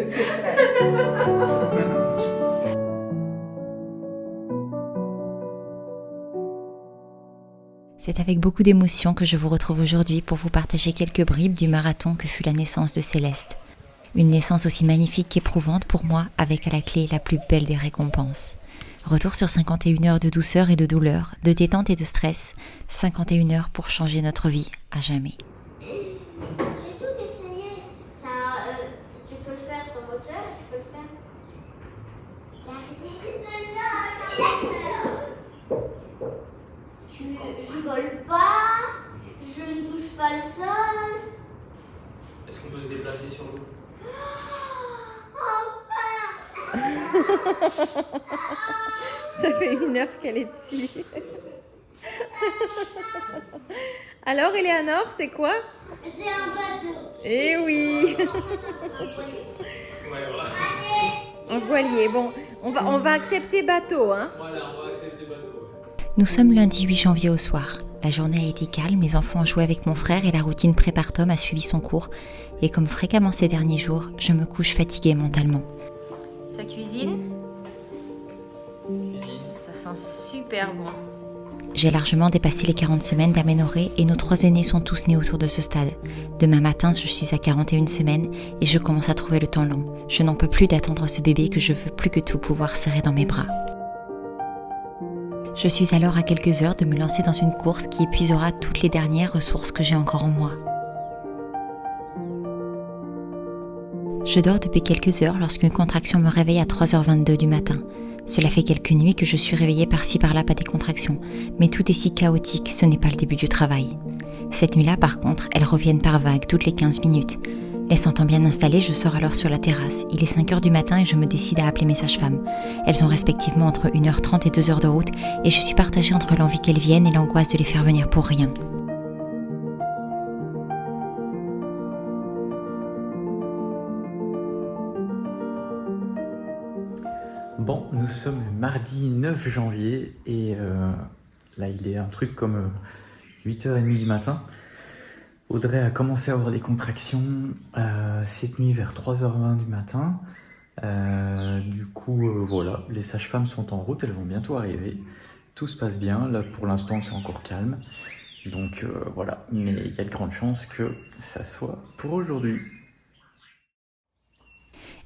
que c'est vrai. C'est avec beaucoup d'émotion que je vous retrouve aujourd'hui pour vous partager quelques bribes du marathon que fut la naissance de Céleste. Une naissance aussi magnifique qu'éprouvante pour moi, avec à la clé la plus belle des récompenses. Retour sur 51 heures de douceur et de douleur, de détente et de stress. 51 heures pour changer notre vie à jamais. J'ai tout essayé. Ça, tu peux le faire sur moteur et tu peux le faire. Je vole pas, je ne touche pas le sol. Est-ce qu'on peut se déplacer sur l'eau? Ça fait 1 heure qu'elle est dessus. Alors, Eleanor, c'est quoi? C'est un bateau. Eh oui, Ouais, voilà. un voilier. Bon, on va accepter bateau, hein. Voilà, on va accepter bateau. Ouais. Nous sommes lundi 8 janvier au soir. La journée a été calme, mes enfants ont joué avec mon frère et la routine prépartum a suivi son cours. Et comme fréquemment ces derniers jours, je me couche fatiguée mentalement. Ça cuisine? Ça sent super bon. J'ai largement dépassé les 40 semaines d'aménorrhée et nos 3 aînés sont tous nés autour de ce stade. Demain matin, je suis à 41 semaines et je commence à trouver le temps long. Je n'en peux plus d'attendre ce bébé que je veux plus que tout pouvoir serrer dans mes bras. Je suis alors à quelques heures de me lancer dans une course qui épuisera toutes les dernières ressources que j'ai encore en moi. Je dors depuis quelques heures lorsqu'une contraction me réveille à 3h22 du matin. Cela fait quelques nuits que je suis réveillée par-ci par-là par des contractions, mais tout est si chaotique, ce n'est pas le début du travail. Cette nuit-là, par contre, elles reviennent par vagues toutes les 15 minutes. Les sentant bien installées, je sors alors sur la terrasse. Il est 5h du matin et je me décide à appeler mes sages-femmes. Elles ont respectivement entre 1h30 et 2h de route et je suis partagée entre l'envie qu'elles viennent et l'angoisse de les faire venir pour rien. Bon, nous sommes le mardi 9 janvier et là il est un truc comme 8h30 du matin. Audrey a commencé à avoir des contractions cette nuit vers 3h20 du matin. Du coup, voilà, les sages-femmes sont en route, elles vont bientôt arriver. Tout se passe bien, là pour l'instant c'est encore calme. Donc voilà, mais il y a de grandes chances que ça soit pour aujourd'hui.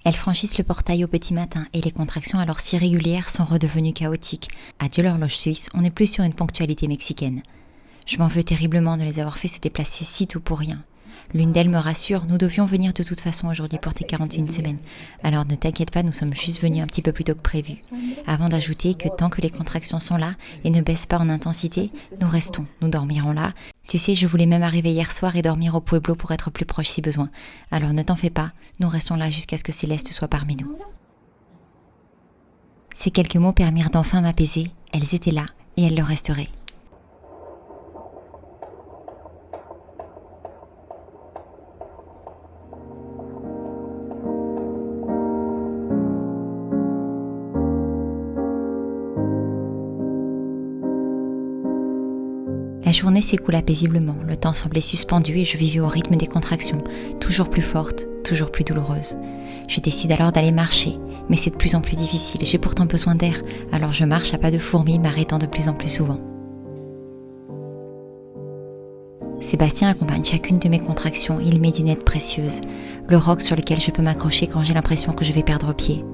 Elles franchissent le portail au petit matin et les contractions alors si régulières sont redevenues chaotiques. Adieu l'horloge suisse, on n'est plus sur une ponctualité mexicaine. Je m'en veux terriblement de les avoir fait se déplacer si tôt pour rien. L'une d'elles me rassure, nous devions venir de toute façon aujourd'hui pour tes 41 semaines. Alors ne t'inquiète pas, nous sommes juste venus un petit peu plus tôt que prévu. Avant d'ajouter que tant que les contractions sont là et ne baissent pas en intensité, nous restons, nous dormirons là. Tu sais, je voulais même arriver hier soir et dormir au Pueblo pour être plus proche si besoin. Alors ne t'en fais pas, nous restons là jusqu'à ce que Céleste soit parmi nous. Ces quelques mots permirent d'enfin m'apaiser, elles étaient là et elles le resteraient. La journée s'écoula paisiblement, le temps semblait suspendu et je vivais au rythme des contractions, toujours plus fortes, toujours plus douloureuses. Je décide alors d'aller marcher, mais c'est de plus en plus difficile, j'ai pourtant besoin d'air, alors je marche à pas de fourmi, m'arrêtant de plus en plus souvent. Sébastien accompagne chacune de mes contractions, il m'est d'une aide précieuse, le roc sur lequel je peux m'accrocher quand j'ai l'impression que je vais perdre pied.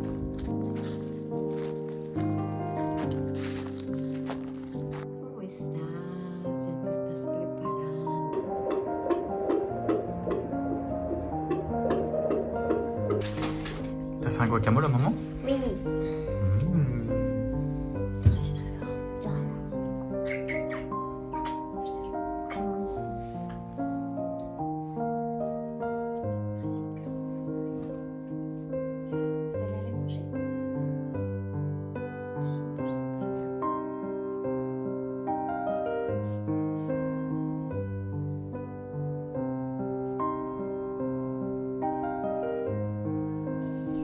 T'as fait un guacamole à maman? Oui. Merci Trésor.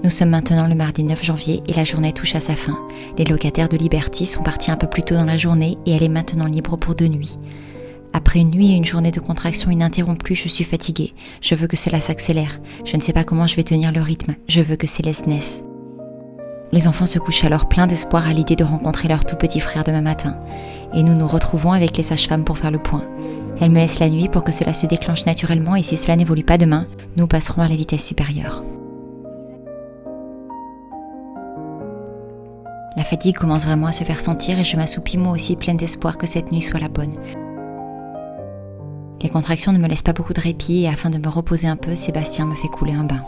Nous sommes maintenant le mardi 9 janvier et la journée touche à sa fin. Les locataires de Liberty sont partis un peu plus tôt dans la journée et elle est maintenant libre pour 2 nuits. Après une nuit et une journée de contraction ininterrompue, je suis fatiguée. Je veux que cela s'accélère. Je ne sais pas comment je vais tenir le rythme. Je veux que Céleste naisse. Les enfants se couchent alors pleins d'espoir à l'idée de rencontrer leur tout petit frère demain matin. Et nous nous retrouvons avec les sages-femmes pour faire le point. Elles me laissent la nuit pour que cela se déclenche naturellement et si cela n'évolue pas demain, nous passerons à la vitesse supérieure. La fatigue commence vraiment à se faire sentir et je m'assoupis moi aussi pleine d'espoir que cette nuit soit la bonne. Les contractions ne me laissent pas beaucoup de répit et afin de me reposer un peu, Sébastien me fait couler un bain.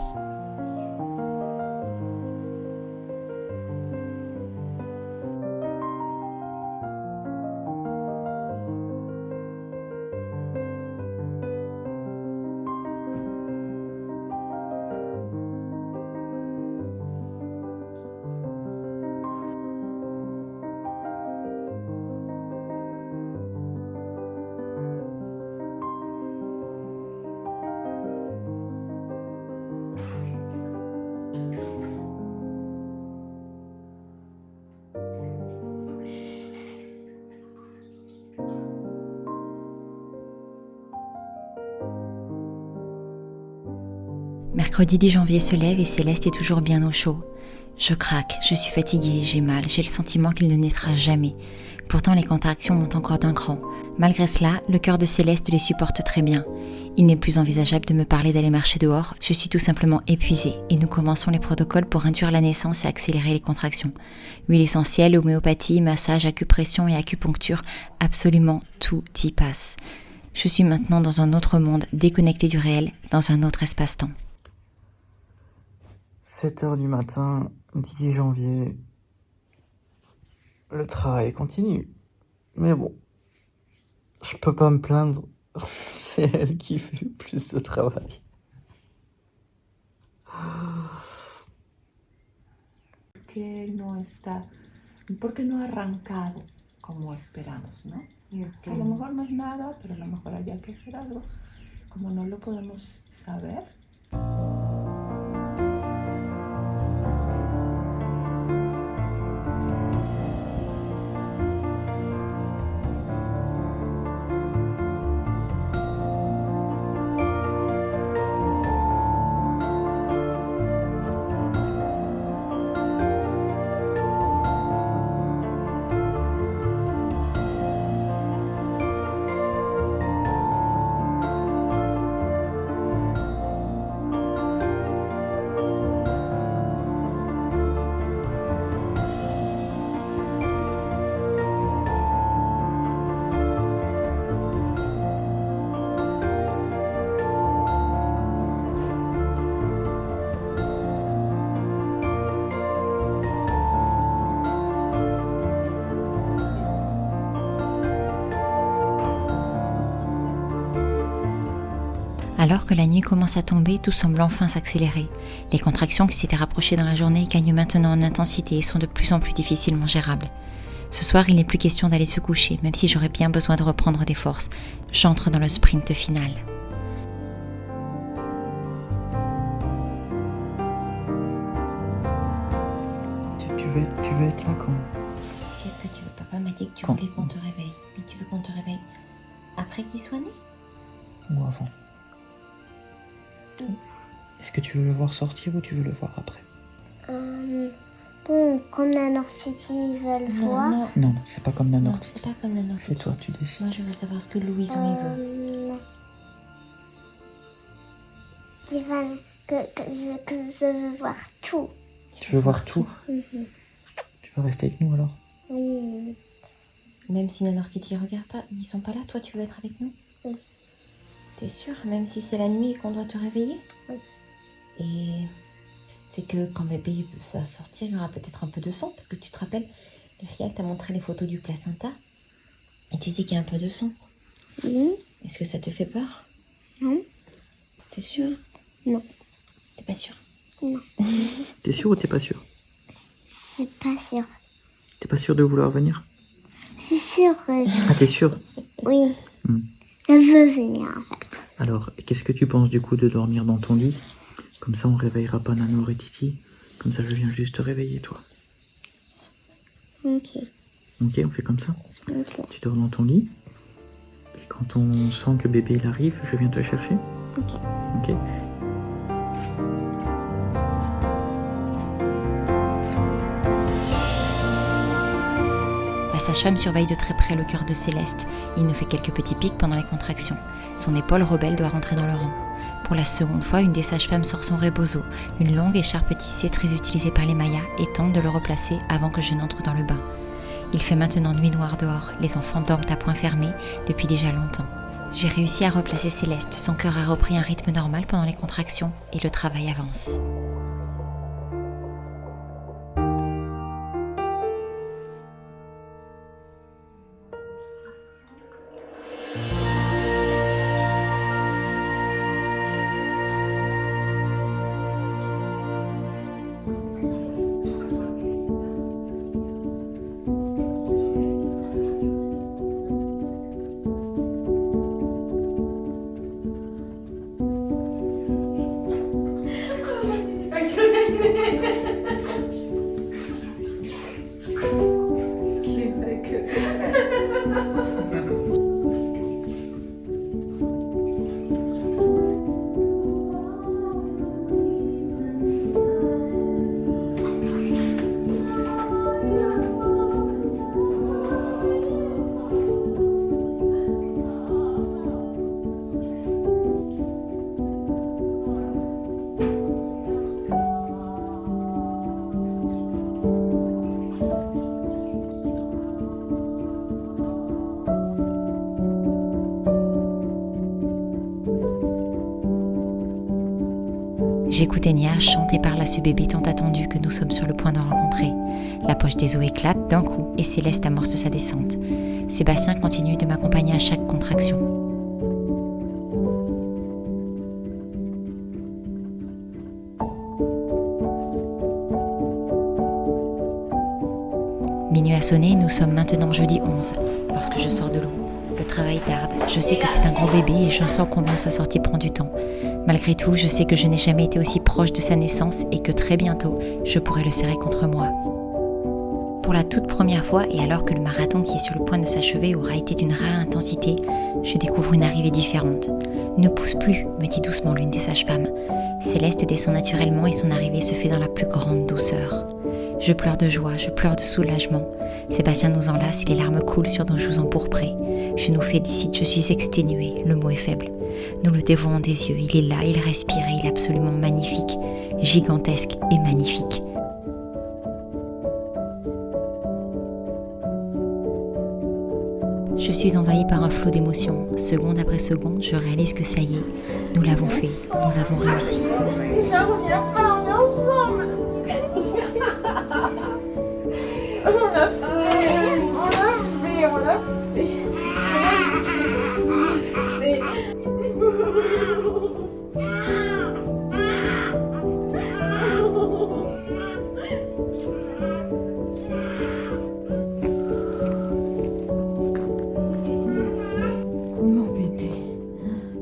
Mercredi 10 janvier se lève et Céleste est toujours bien au chaud. Je craque, je suis fatiguée, j'ai mal, j'ai le sentiment qu'il ne naîtra jamais. Pourtant les contractions montent encore d'un cran. Malgré cela, le cœur de Céleste les supporte très bien. Il n'est plus envisageable de me parler d'aller marcher dehors, je suis tout simplement épuisée et nous commençons les protocoles pour induire la naissance et accélérer les contractions. Huile essentielle, homéopathie, massage, acupression et acupuncture, absolument tout y passe. Je suis maintenant dans un autre monde, déconnecté du réel, dans un autre espace-temps. 7h du matin, 10 janvier, le travail continue. Mais bon, je peux pas me plaindre, c'est elle qui fait le plus de travail. Porque no ha arrancado como esperamos, ¿no? A lo mejor no es nada, pero a lo mejor había que hacer algo. Como no lo podemos saber. Alors que la nuit commence à tomber, tout semble enfin s'accélérer. Les contractions qui s'étaient rapprochées dans la journée gagnent maintenant en intensité et sont de plus en plus difficilement gérables. Ce soir, il n'est plus question d'aller se coucher, même si j'aurais bien besoin de reprendre des forces. J'entre dans le sprint final. Tu veux être là quand? Qu'est-ce que tu veux? Papa m'a dit que tu Quand? voulais qu'on te réveille. Mais tu veux qu'on te réveille après qu'il soit né? Ou avant? Est-ce que tu veux le voir sortir ou tu veux le voir après? Bon, comme la Nortiti veut le voir. Non, c'est pas comme la Non, Nortiti. c'est pas comme la Nortiti. C'est toi, tu décides. Moi, je veux savoir ce que Louison il veut. Divan, que je veux voir tout. Tu veux voir tout? Tu veux rester avec nous alors? Oui. Même si Nanortiti ne regarde pas, ils sont pas là, toi tu veux être avec nous? Oui. T'es sûre? Même si c'est la nuit et qu'on doit te réveiller? Oui. Et c'est que quand bébé ça va sortir, il y aura peut-être un peu de sang, parce que tu te rappelles, le Fiac t'a montré les photos du placenta, et tu sais qu'il y a un peu de sang. Oui. Est-ce que ça te fait peur? Non. T'es sûre? Non. T'es pas sûre? Non. T'es sûr ou t'es pas sûr? C'est pas sûr. T'es pas sûr de vouloir venir? Je suis sûre. Ah, t'es sûr? Oui. Hmm. Je veux venir en fait. Alors, qu'est-ce que tu penses du coup de dormir dans ton lit? Comme ça, on réveillera pas Nano et Titi. Comme ça, je viens juste te réveiller, toi. Ok. Ok, on fait comme ça? Ok. Tu dors dans ton lit. Et Quand on sent que bébé il arrive, je viens te chercher. Ok. La sage-femme surveille de très près le cœur de Céleste. Il nous fait quelques petits pics pendant les contractions. Son épaule rebelle doit rentrer dans le rang. Pour la seconde fois, une des sages-femmes sort son rebozo, une longue écharpe tissée très utilisée par les Mayas, et tente de le replacer avant que je n'entre dans le bain. Il fait maintenant nuit noire dehors, les enfants dorment à point fermé depuis déjà longtemps. J'ai réussi à replacer Céleste, son cœur a repris un rythme normal pendant les contractions et le travail avance. J'écoute Enya chanter par là ce bébé tant attendu que nous sommes sur le point de rencontrer. La poche des os éclate d'un coup et Céleste amorce sa descente. Sébastien continue de m'accompagner à chaque contraction. Minuit a sonné, nous sommes maintenant jeudi 11, lorsque je sors de l'eau. Le travail tarde, je sais que c'est un gros bébé et je sens combien sa sortie prend du temps. Malgré tout, je sais que je n'ai jamais été aussi proche de sa naissance et que très bientôt, je pourrai le serrer contre moi. Pour la toute première fois et alors que le marathon qui est sur le point de s'achever aura été d'une rare intensité, je découvre une arrivée différente. « Ne pousse plus », me dit doucement l'une des sages-femmes. Céleste descend naturellement et son arrivée se fait dans la plus grande douceur. Je pleure de joie, je pleure de soulagement. Sébastien nous enlace et les larmes coulent sur nos joues empourprées. Je nous félicite, je suis exténuée, le mot est faible. Nous le dévorons des yeux, il est là, il respire et il est absolument magnifique, gigantesque et magnifique. Je suis envahie par un flot d'émotions. Seconde après seconde, je réalise que ça y est, nous l'avons fait, nous avons réussi. J'en reviens pas, on est ensemble. On l'a fait, on l'a fait. Mon bébé,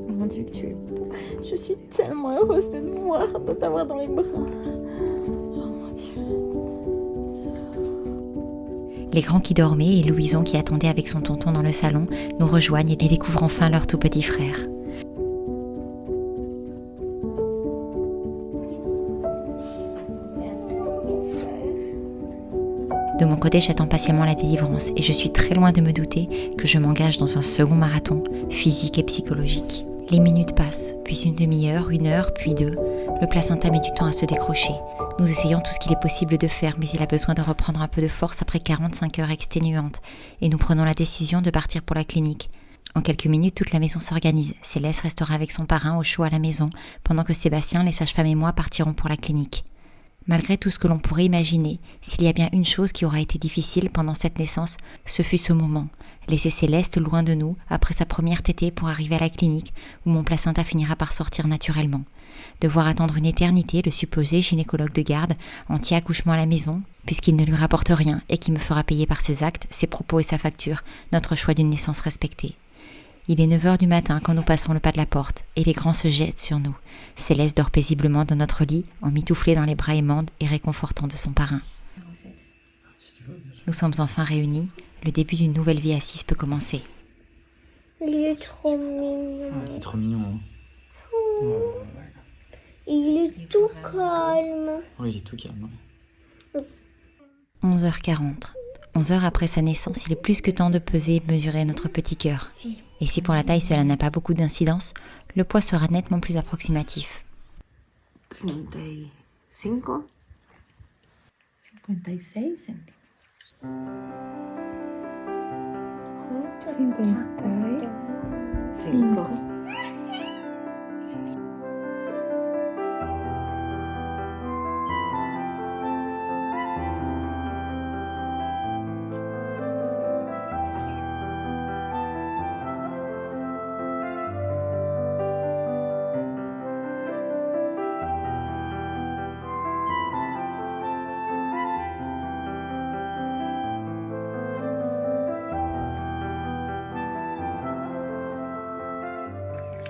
mon Dieu que tu es beau. Je suis tellement heureuse de te voir, de t'avoir dans les bras. Les grands qui dormaient et Louison qui attendait avec son tonton dans le salon nous rejoignent et découvrent enfin leur tout petit frère. De mon côté, j'attends patiemment la délivrance et je suis très loin de me douter que je m'engage dans un second marathon, physique et psychologique. Les minutes passent, puis une demi-heure, 1 heure, puis 2. Le placenta met du temps à se décrocher. Nous essayons tout ce qu'il est possible de faire, mais il a besoin de reprendre un peu de force après 45 heures exténuantes. Et nous prenons la décision de partir pour la clinique. En quelques minutes, toute la maison s'organise. Céleste restera avec son parrain au chaud à la maison, pendant que Sébastien, les sages-femmes et moi partirons pour la clinique. Malgré tout ce que l'on pourrait imaginer, s'il y a bien une chose qui aura été difficile pendant cette naissance, ce fut ce moment. Laisser Céleste loin de nous, après sa première tétée pour arriver à la clinique, où mon placenta finira par sortir naturellement. Devoir attendre une éternité le supposé gynécologue de garde, anti-accouchement à la maison, puisqu'il ne lui rapporte rien et qui me fera payer par ses actes, ses propos et sa facture, notre choix d'une naissance respectée. Il est 9h du matin quand nous passons le pas de la porte, et les grands se jettent sur nous. Céleste dort paisiblement dans notre lit, emmitouflée dans les bras aimants et réconfortants de son parrain. Nous sommes enfin réunis, le début d'une nouvelle vie à 6 peut commencer. Il est trop mignon. Il est trop mignon. Hein. Il est tout calme. Oui, il est tout calme. 11h40. 11 heures après sa naissance, il est plus que temps de peser et de mesurer notre petit cœur. Et si pour la taille cela n'a pas beaucoup d'incidence, le poids sera nettement plus approximatif. 35. 56 centímetros. 55.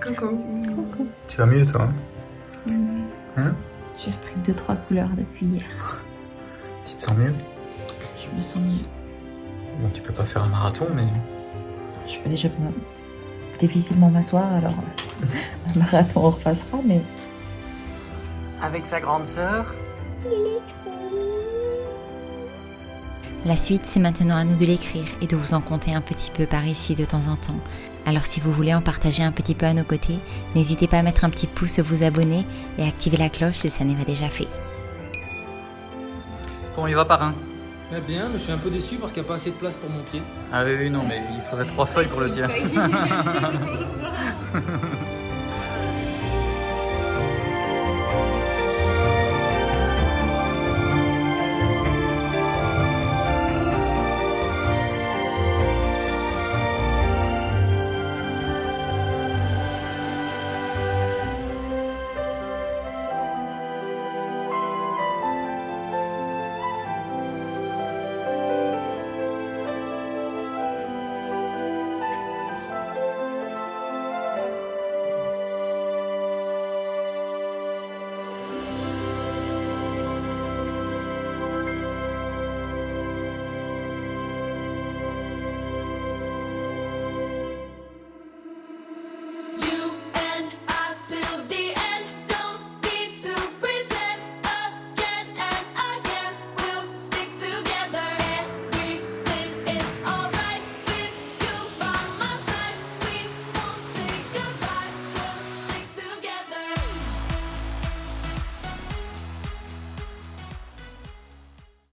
Coucou. Tu vas mieux, toi? Hein? J'ai repris 2-3 couleurs depuis hier. Tu te sens mieux? Je me sens mieux. Bon, tu peux pas faire un marathon, mais... Je peux déjà difficilement m'asseoir, alors un marathon on repassera, mais... Avec sa grande sœur. La suite, c'est maintenant à nous de l'écrire et de vous en conter un petit peu par ici de temps en temps. Alors si vous voulez en partager un petit peu à nos côtés, n'hésitez pas à mettre un petit pouce, vous abonner et activer la cloche si ça n'est pas déjà fait. Bon, il va parrain. Eh bien, mais je suis un peu déçu parce qu'il n'y a pas assez de place pour mon pied. Ah oui, non, mais il faudrait 3 feuilles pour le tien.